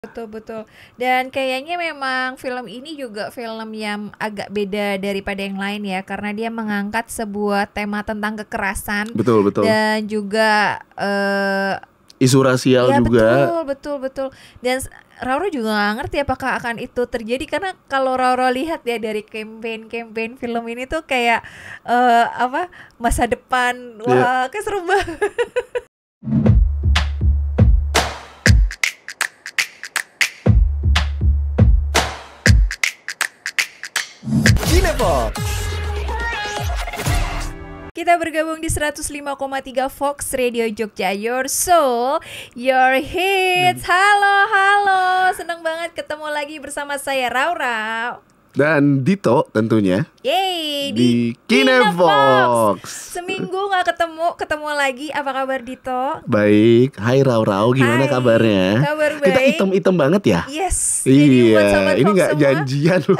Betul betul. Dan kayaknya memang film ini juga film yang agak beda daripada yang lain ya, karena dia mengangkat sebuah tema tentang kekerasan Betul, betul. dan juga Isu rasial ya juga. betul betul betul. Dan Rauro juga nggak ngerti apakah akan itu terjadi, karena kalau Rauro lihat ya dari campaign film ini tuh kayak apa, masa depan, Iya. wah kayak seru banget. Cinefox. Kita bergabung di 105,3 Fox Radio Jogja, your soul, your hits. Halo, halo. Senang banget ketemu lagi bersama saya Raura. Dan Dito tentunya Yeay, di Kinefox. Kinefox. Seminggu gak ketemu lagi. Apa kabar Dito? Baik, hai Rau-Rau, gimana Hai, kabarnya? kabar Kita baik. item-item banget ya? Yes. Jadi buat Iya, Sobat ini Fox nggak semua, janjian loh.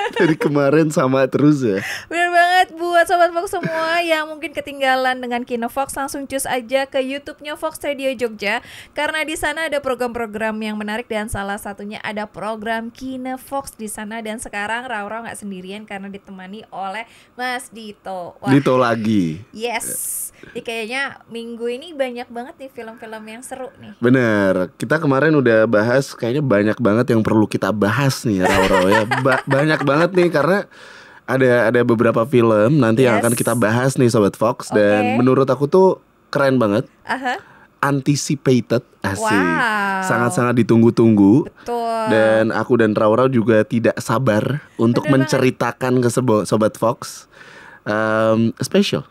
Dari kemarin sama terus ya. bener banget buat Sobat Fox semua yang mungkin ketinggalan dengan Kinefox, langsung cus aja ke YouTube-nya Fox Radio Jogja, karena di sana ada program-program yang menarik dan salah satunya ada program Kinefox di sana. Dan sekarang Raura nggak sendirian karena ditemani oleh Mas Dito. Wah, Dito lagi. yes. Jadi kayaknya minggu ini banyak banget nih film-film yang seru nih. Bener, kita kemarin udah bahas, kayaknya banyak banget yang perlu kita bahas nih Rau-Rau ya. Banyak banget nih karena ada beberapa film nanti yang Yes. akan kita bahas nih Sobat Fox. Oke. Dan menurut aku tuh keren banget, Aha, anticipated, asik, wow. sangat-sangat ditunggu-tunggu. betul. Dan aku dan Rau-Rau juga tidak sabar untuk Bener banget. menceritakan ke Sobat Fox special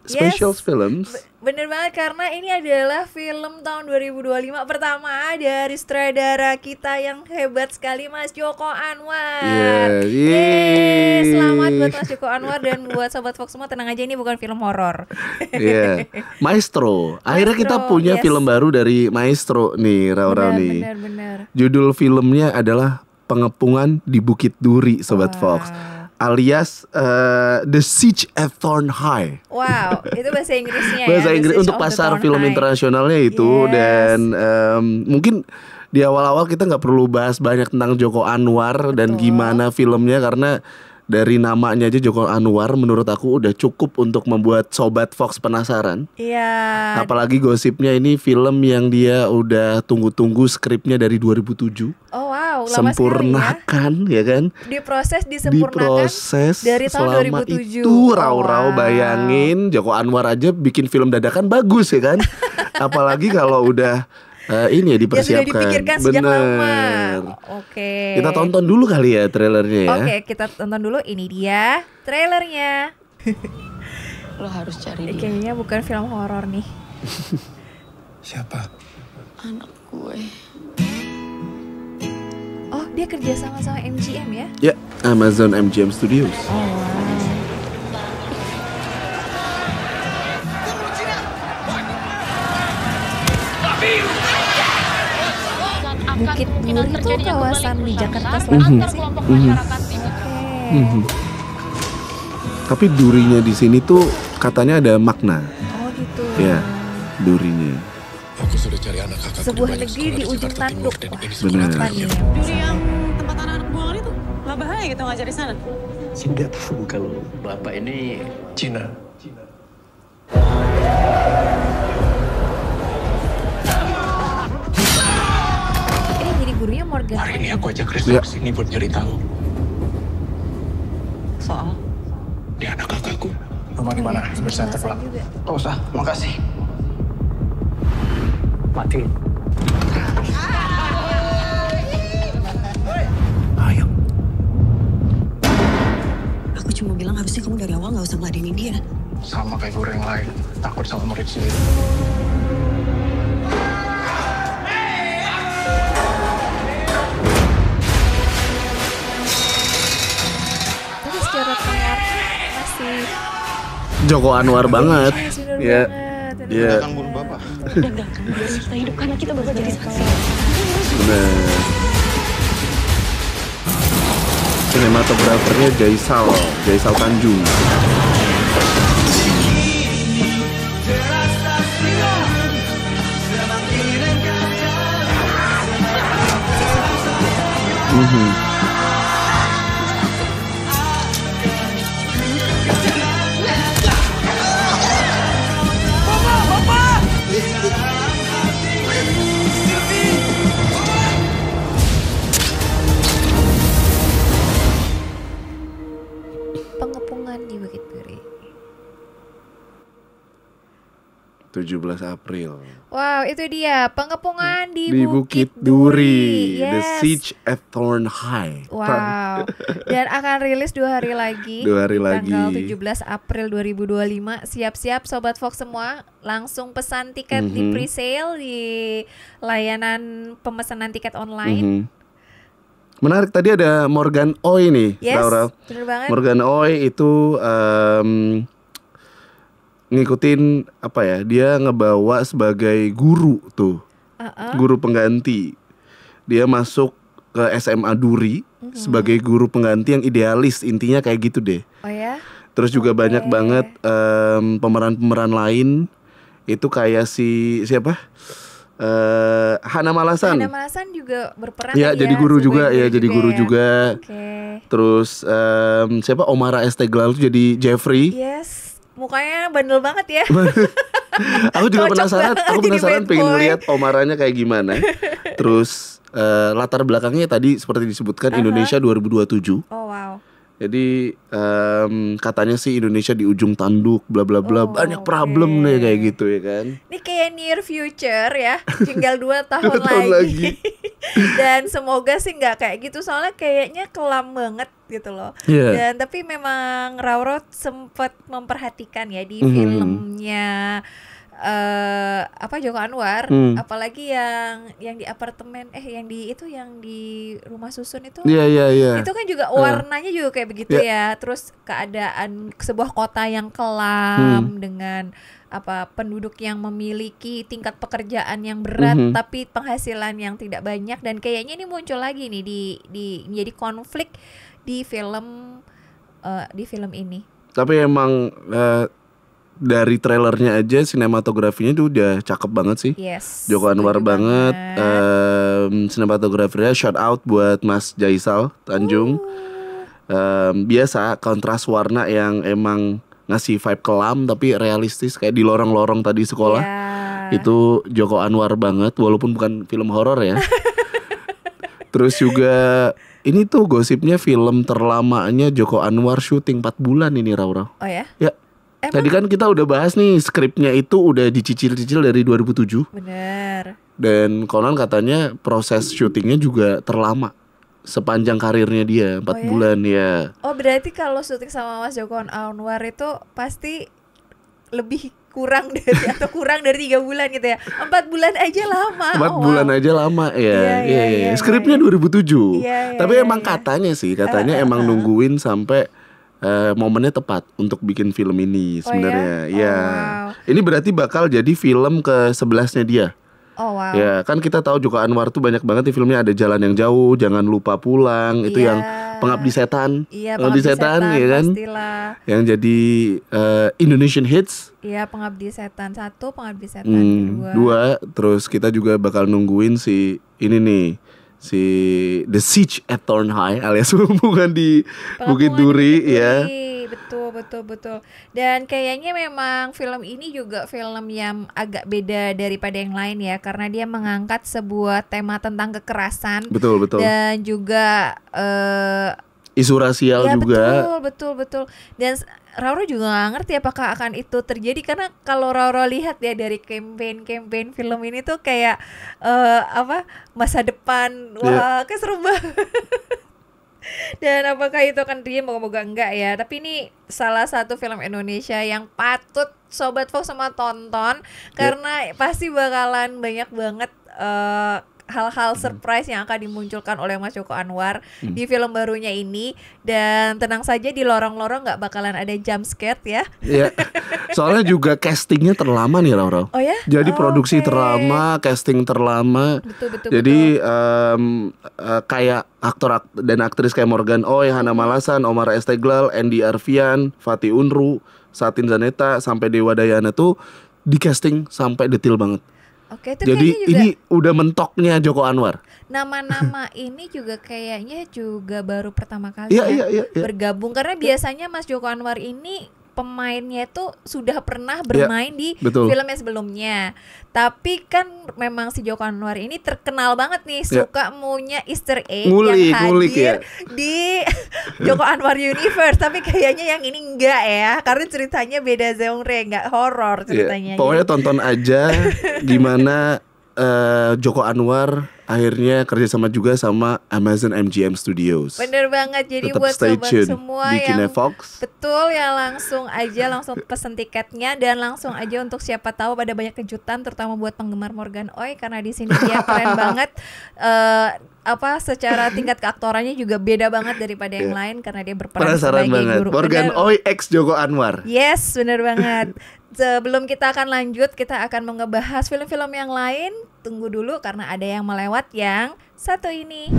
Yes. films. Bener banget, karena ini adalah film tahun 2025 pertama dari sutradara kita yang hebat sekali, Mas Joko Anwar. Iya, Yeay, selamat yeay. buat Mas Joko Anwar. Dan buat Sobat Fox semua, tenang aja, ini bukan film horor. Iya, Maestro. Akhirnya kita Maestro, punya yes. film baru dari Maestro nih, Rau-Rau nih. Bener. Judul filmnya adalah Pengepungan di Bukit Duri, Sobat Fox. Alias The Siege at Thorn High. Wow, itu bahasa Inggrisnya ya. Bahasa The Inggris Siege untuk of the pasar Thorn film High. internasionalnya itu. Yes. Dan mungkin di awal-awal kita nggak perlu bahas banyak tentang Joko Anwar dan Betul. gimana filmnya, karena dari namanya aja Joko Anwar menurut aku udah cukup untuk membuat Sobat Fox penasaran. Iya. Apalagi gosipnya ini film yang dia udah tunggu-tunggu, skripnya dari 2007. Oh wow, lama sekali ya. Sempurnakan ya kan? Disempurnakan Diproses dari tahun selama 2007. itu. Rau-Rau, Wow. bayangin Joko Anwar aja bikin film dadakan bagus ya kan? Apalagi kalau udah ini ya Ya sudah dipersiapkan. dipikirkan sejak lama. Bener. Oke. Kita tonton dulu kali ya trailernya ya. Oke, kita tonton dulu. Ini dia trailernya. Lo harus cari dia, Kayaknya bukan film horor nih. Siapa? anak gue. Oh, dia kerja sama MGM ya? Ya, Amazon MGM Studios. Oh, wow. Bukit Duri itu kawasan di Jakarta Selatan nggak sih? Oke. Tapi durinya di sini tuh katanya ada makna. Oh gitu. Ya, durinya. Aku sudah cari anak kakakku. Sebuah di banyak negeri sekolah di ujung Jakarta tanduk. Timur, dan ini Benar. sekolah Apa terakhir. nih? Duri yang tempat anak-anak buangan itu nggak bahaya gitu ngajar di sana? Tidak tahu kalau bapak ini Cina. Jadi gurunya Morgan. Hari ini aku ajak Chris Ya. ke sini buat nyari tahu. Soal Dia anak kakakku. Rumah di mana? Bersantai Bahasa pulang. juga. Tak usah, makasih. Mati lu. Ayo. aku cuma bilang harusnya kamu dari awal nggak usah ngeladenin dia. Sama kayak guru yang lain. Takut sama murid sendiri. Tapi secara pengarti masih Joko Anwar banget. bener Ya. banget. Ya, Kan guru bapak. Udah enggak kan biar kita hidup karena kita bakal jadi saksi. bener. Sinematografernya Jaisal Tanjung. Pengepungan di Bukit Duri. 17 April. Wow, itu dia pengepungan di Bukit Duri. Yes. The Siege at Thorn High. Wow. Dan akan rilis 2 hari lagi. 2 hari lagi. Tanggal 17 April 2025. Siap-siap Sobat Fox semua, langsung pesan tiket di pre-sale di layanan pemesanan tiket online. Menarik, tadi ada Morgan Oy nih, Yes, Laura. bener banget. Morgan Oy itu ngikutin apa ya? Dia ngebawa sebagai guru tuh, guru pengganti. Dia masuk ke SMA Duri sebagai guru pengganti yang idealis, intinya kayak gitu deh. Oh ya? Terus juga banyak banget pemeran-pemeran lain itu kayak siapa? Hana Malasan. Hana Malasan juga berperan Ya, kan jadi guru juga ya, jadi guru ya? juga. Oke. Terus siapa? Omara Esteglal tuh jadi Jeffrey. Yes, mukanya bandel banget ya. Aku juga Cocok penasaran, banget aku jadi penasaran bad pengen boy. ngeliat Omaranya kayak gimana. Terus latar belakangnya tadi seperti disebutkan Indonesia 2027. Oh wow. Jadi katanya sih Indonesia di ujung tanduk, bla bla bla, Oh, banyak problem oke. nih kayak gitu ya kan. Ini kayak near future ya, tinggal 2 tahun 2 tahun lagi. Dan semoga sih nggak kayak gitu, soalnya kayaknya kelam banget gitu loh. Iya. Dan tapi memang Rauro sempat memperhatikan ya di filmnya Joko Anwar, apalagi yang di apartemen, yang di rumah susun itu. Iya. Itu kan juga warnanya juga kayak begitu ya. Terus keadaan sebuah kota yang kelam dengan penduduk yang memiliki tingkat pekerjaan yang berat tapi penghasilan yang tidak banyak, dan kayaknya ini muncul lagi nih di menjadi konflik di film ini. Tapi emang dari trailernya aja sinematografinya tuh udah cakep banget sih. Yes. Joko Anwar setuju banget. Sinematografernya shout out buat Mas Jaisal Tanjung. Biasa kontras warna yang emang ngasih vibe kelam tapi realistis kayak di lorong-lorong tadi sekolah. Yeah. Itu Joko Anwar banget walaupun bukan film horor ya. Terus juga ini tuh gosipnya film terlamanya Joko Anwar syuting 4 bulan ini, Raura. Oh ya? Ya. Emang? Tadi kan kita udah bahas nih, skripnya itu udah dicicil-cicil dari 2007. Bener. Dan konon katanya proses syutingnya juga terlama sepanjang karirnya dia, 4 Oh ya? bulan ya. Oh berarti kalau syuting sama Mas Joko Anwar itu pasti lebih kurang dari 3 bulan gitu ya. 4 bulan aja lama. 4 bulan aja lama ya. Iya, Skripnya 2007. Iya, Tapi emang iya. katanya emang nungguin sampai momennya tepat untuk bikin film ini sebenarnya. Oh, Ya. wow. Ini berarti bakal jadi film ke-11-nya dia. Oh wow. Ya, kan kita tahu Joko Anwar tuh banyak banget di filmnya, ada Jalan yang Jauh, Jangan Lupa Pulang, itu Iya. yang Pengabdi Setan. Iya, Pengabdi Setan ya kan? pastilah. Yang jadi Indonesian Hits. Iya, Pengabdi Setan 1, Pengabdi Setan 2. Terus kita juga bakal nungguin si ini nih, si The Siege at Thorn High alias bukan di Bukit Duri ya. Betul. Dan kayaknya memang film ini juga film yang agak beda daripada yang lain ya, karena dia mengangkat sebuah tema tentang kekerasan. Betul. Dan juga Isu rasial ya, juga. betul. Dan Rauro juga gak ngerti apakah akan itu terjadi, karena kalau Rauro lihat ya dari campaign film ini tuh kayak masa depan, wah kayak seru banget. Dan apakah itu akan terjadi, moga-moga enggak ya. Tapi ini salah satu film Indonesia yang patut Sobat Fox semua tonton, karena pasti bakalan banyak banget hal-hal surprise yang akan dimunculkan oleh Mas Joko Anwar di film barunya ini. Dan tenang saja, di lorong-lorong gak bakalan ada jump scare ya. Ya. Soalnya juga castingnya terlama nih, Rauro. Oh ya? Jadi produksi Oke. terlama, casting terlama. Betul. Jadi kayak aktor dan aktris kayak Morgan Oy, Hana Malasan, Omar Esteglal, Andy Arfian, Fatih Unru, Satin Zaneta, sampai Dewa Dayana tuh di casting sampai detail banget. Oke, itu Jadi kayaknya juga. ini udah mentoknya Joko Anwar. nama-nama ini juga kayaknya juga baru pertama kali Iya. bergabung, karena biasanya Mas Joko Anwar ini pemainnya itu sudah pernah bermain di betul. filmnya sebelumnya. Tapi kan memang si Joko Anwar ini terkenal banget nih suka punya Easter egg yang hadir di Joko Anwar Universe. Tapi kayaknya yang ini enggak ya, karena ceritanya beda genre, enggak horor ceritanya. Pokoknya tonton aja gimana Joko Anwar akhirnya kerjasama juga sama Amazon MGM Studios. Bener banget. Jadi tetap buat stay sobat tune semua di yang Kinefox. betul ya, langsung pesen tiketnya dan langsung aja, untuk siapa tahu pada banyak kejutan terutama buat penggemar Morgan Oey, karena di sini dia keren banget. Secara tingkat keaktorannya juga beda banget daripada yang lain, karena dia berperan sebagai guru. Morgan Oey X Joko Anwar. Yes, bener banget. Sebelum kita akan lanjut, kita akan ngebahas film-film yang lain. Tunggu dulu karena ada yang melewat yang satu ini.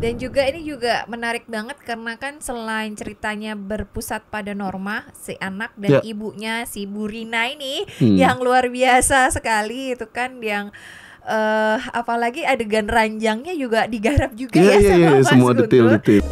Dan juga ini juga menarik banget karena kan selain ceritanya berpusat pada Norma, si anak dan ibunya si Bu Rina ini yang luar biasa sekali itu kan, yang apalagi adegan ranjangnya juga digarap juga sama Mas Guntur. Semua detail-detail.